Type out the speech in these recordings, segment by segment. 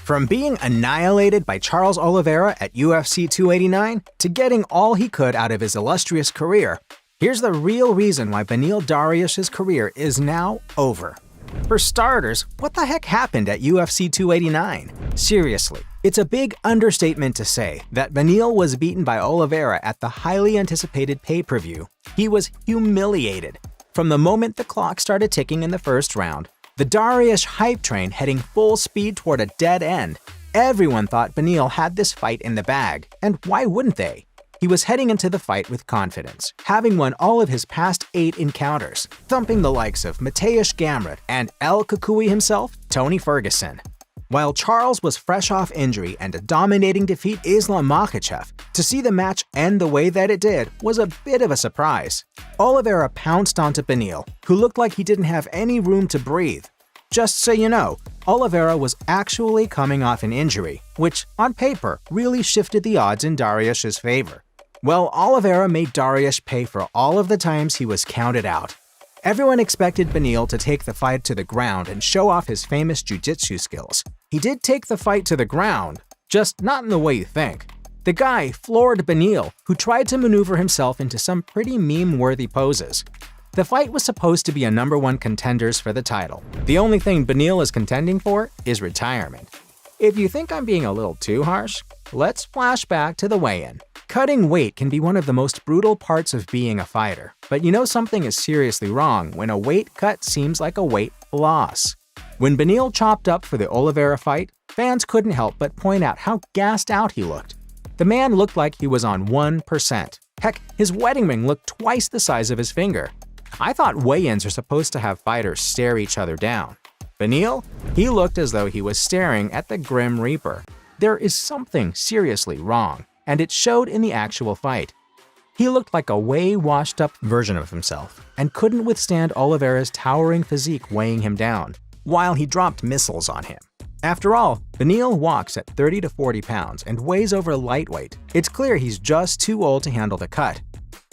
From being annihilated by Charles Oliveira at UFC 289 to getting all he could out of his illustrious career, here's the real reason why Beneil Dariush's career is now over. For starters, what the heck happened at UFC 289? Seriously, it's a big understatement to say that Beneil was beaten by Oliveira at the highly anticipated pay-per-view. He was humiliated. From the moment the clock started ticking in the first round, the Dariush hype train heading full speed toward a dead end, everyone thought Beneil had this fight in the bag, and why wouldn't they? He was heading into the fight with confidence, having won all of his past 8 encounters, thumping the likes of Mateusz Gamrot and El Kukui himself, Tony Ferguson. While Charles was fresh off injury and a dominating defeat Islam Makhachev, to see the match end the way that it did was a bit of a surprise. Oliveira pounced onto Beneil, who looked like he didn't have any room to breathe. Just so you know, Oliveira was actually coming off an injury, which, on paper, really shifted the odds in Dariush's favor. Well, Oliveira made Dariush pay for all of the times he was counted out. Everyone expected Beneil to take the fight to the ground and show off his famous jiu-jitsu skills. He did take the fight to the ground, just not in the way you think. The guy floored Beneil, who tried to maneuver himself into some pretty meme-worthy poses. The fight was supposed to be a #1 contenders for the title. The only thing Beneil is contending for is retirement. If you think I'm being a little too harsh, let's flash back to the weigh-in. Cutting weight can be one of the most brutal parts of being a fighter, but you know something is seriously wrong when a weight cut seems like a weight loss. When Beneil chopped up for the Oliveira fight, fans couldn't help but point out how gassed out he looked. The man looked like he was on 1%. Heck, his wedding ring looked twice the size of his finger. I thought weigh-ins are supposed to have fighters stare each other down. Beneil? He looked as though he was staring at the Grim Reaper. There is something seriously wrong, and it showed in the actual fight. He looked like a way washed up version of himself and couldn't withstand Oliveira's towering physique weighing him down, while he dropped missiles on him. After all, Beneil walks at 30 to 40 pounds and weighs over lightweight. It's clear he's just too old to handle the cut.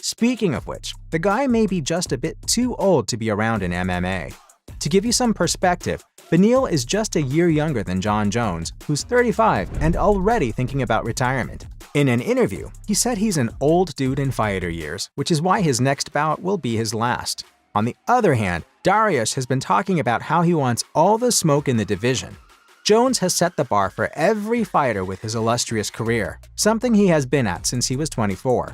Speaking of which, the guy may be just a bit too old to be around in MMA. To give you some perspective, Beneil is just a year younger than Jon Jones, who's 35 and already thinking about retirement. In an interview, he said he's an old dude in fighter years, which is why his next bout will be his last. On the other hand, Dariush has been talking about how he wants all the smoke in the division. Jones has set the bar for every fighter with his illustrious career, something he has been at since he was 24.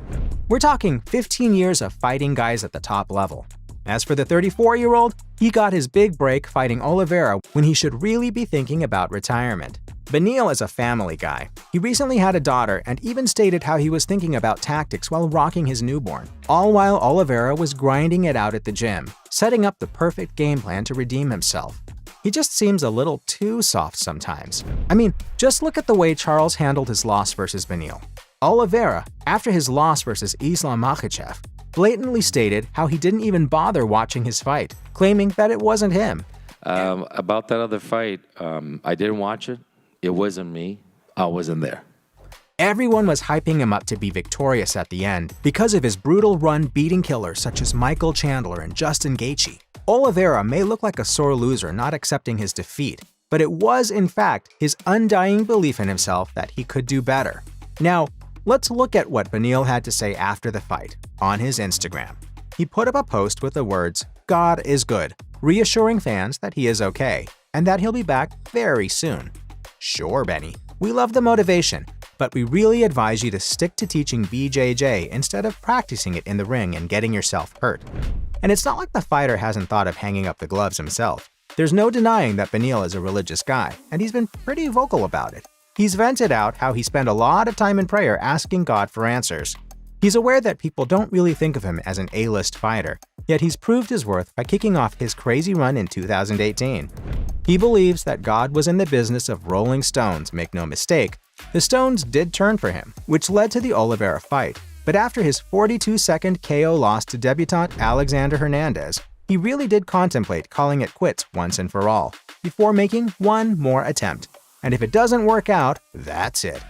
We're talking 15 years of fighting guys at the top level. As for the 34-year-old, he got his big break fighting Oliveira when he should really be thinking about retirement. Beneil is a family guy. He recently had a daughter and even stated how he was thinking about tactics while rocking his newborn, all while Oliveira was grinding it out at the gym, setting up the perfect game plan to redeem himself. He just seems a little too soft sometimes. I mean, just look at the way Charles handled his loss versus Beneil. Oliveira, after his loss versus Islam Makhachev, blatantly stated how he didn't even bother watching his fight, claiming that it wasn't him. About that other fight, I didn't watch it. It wasn't me. I wasn't there. Everyone was hyping him up to be victorious at the end because of his brutal run beating killers such as Michael Chandler and Justin Gaethje. Oliveira may look like a sore loser not accepting his defeat, but it was in fact his undying belief in himself that he could do better. Now, let's look at what Beneil had to say after the fight on his Instagram. He put up a post with the words, "God is good," reassuring fans that he is okay and that he'll be back very soon. Sure, Benny, we love the motivation, but we really advise you to stick to teaching BJJ instead of practicing it in the ring and getting yourself hurt. And it's not like the fighter hasn't thought of hanging up the gloves himself. There's no denying that Beneil is a religious guy, and he's been pretty vocal about it. He's vented out how he spent a lot of time in prayer asking God for answers. He's aware that people don't really think of him as an A-list fighter, yet he's proved his worth by kicking off his crazy run in 2018. He believes that God was in the business of rolling stones, make no mistake. The stones did turn for him, which led to the Oliveira fight. But after his 42-second KO loss to debutant Alexander Hernandez, he really did contemplate calling it quits once and for all, before making one more attempt. And if it doesn't work out, that's it.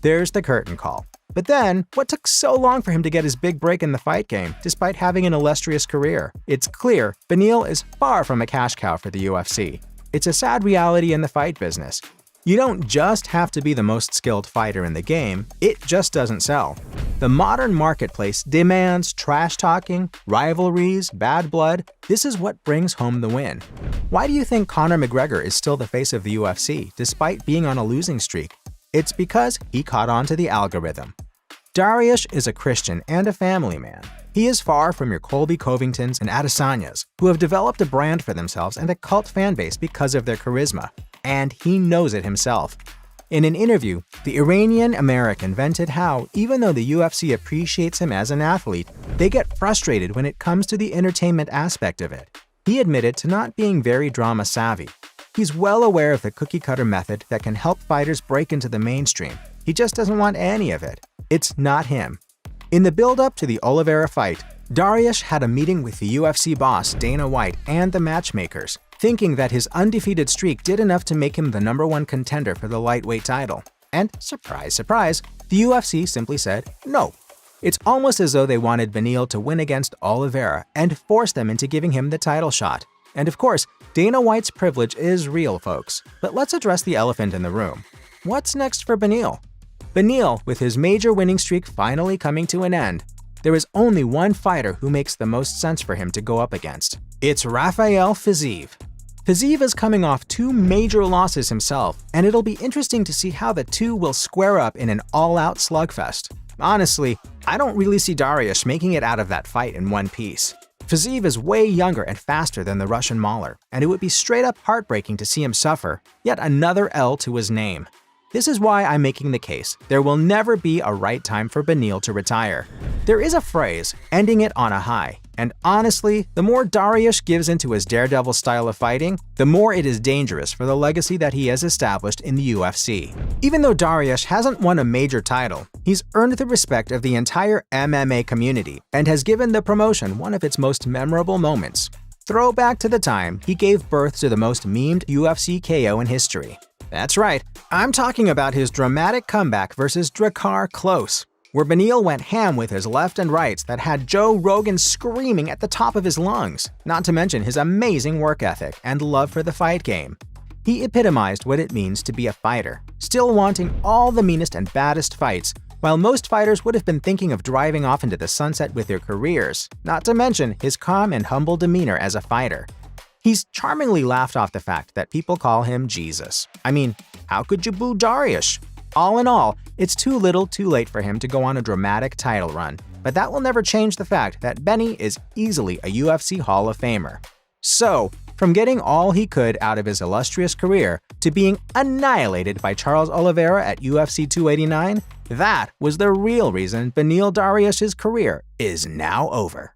There's the curtain call. But then, what took so long for him to get his big break in the fight game, despite having an illustrious career? It's clear Beneil is far from a cash cow for the UFC. It's a sad reality in the fight business. You don't just have to be the most skilled fighter in the game, it just doesn't sell. The modern marketplace demands trash-talking, rivalries, bad blood. This is what brings home the win. Why do you think Conor McGregor is still the face of the UFC, despite being on a losing streak? It's because he caught on to the algorithm. Dariush is a Christian and a family man. He is far from your Colby Covingtons and Adesanyas, who have developed a brand for themselves and a cult fanbase because of their charisma. And he knows it himself. In an interview, the Iranian-American vented how, even though the UFC appreciates him as an athlete, they get frustrated when it comes to the entertainment aspect of it. He admitted to not being very drama-savvy. He's well aware of the cookie-cutter method that can help fighters break into the mainstream. He just doesn't want any of it. It's not him. In the build-up to the Oliveira fight, Dariush had a meeting with the UFC boss Dana White and the matchmakers, thinking that his undefeated streak did enough to make him the #1 contender for the lightweight title. And surprise, surprise, the UFC simply said no. It's almost as though they wanted Beneil to win against Oliveira and force them into giving him the title shot. And of course, Dana White's privilege is real, folks. But let's address the elephant in the room. What's next for Beneil? Beneil, with his major winning streak finally coming to an end, there is only one fighter who makes the most sense for him to go up against. It's Rafael Fiziev. Fiziev is coming off 2 major losses himself, and it'll be interesting to see how the two will square up in an all-out slugfest. Honestly, I don't really see Dariush making it out of that fight in one piece. Fiziev is way younger and faster than the Russian Mauler, and it would be straight-up heartbreaking to see him suffer yet another L to his name. This is why I'm making the case there will never be a right time for Beneil to retire. There is a phrase, ending it on a high, and honestly, the more Dariush gives into his daredevil style of fighting, the more it is dangerous for the legacy that he has established in the UFC. Even though Dariush hasn't won a major title, he's earned the respect of the entire MMA community and has given the promotion one of its most memorable moments. Throwback to the time he gave birth to the most memed UFC KO in history. That's right, I'm talking about his dramatic comeback versus Drakkar Klose, where Beneil went ham with his left and rights that had Joe Rogan screaming at the top of his lungs, not to mention his amazing work ethic and love for the fight game. He epitomized what it means to be a fighter, still wanting all the meanest and baddest fights, while most fighters would have been thinking of driving off into the sunset with their careers, not to mention his calm and humble demeanor as a fighter. He's charmingly laughed off the fact that people call him Jesus. I mean, how could you boo Dariush? All in all, it's too little too late for him to go on a dramatic title run, but that will never change the fact that Benny is easily a UFC Hall of Famer. So, from getting all he could out of his illustrious career to being annihilated by Charles Oliveira at UFC 289, that was the real reason Beneil Dariush's career is now over.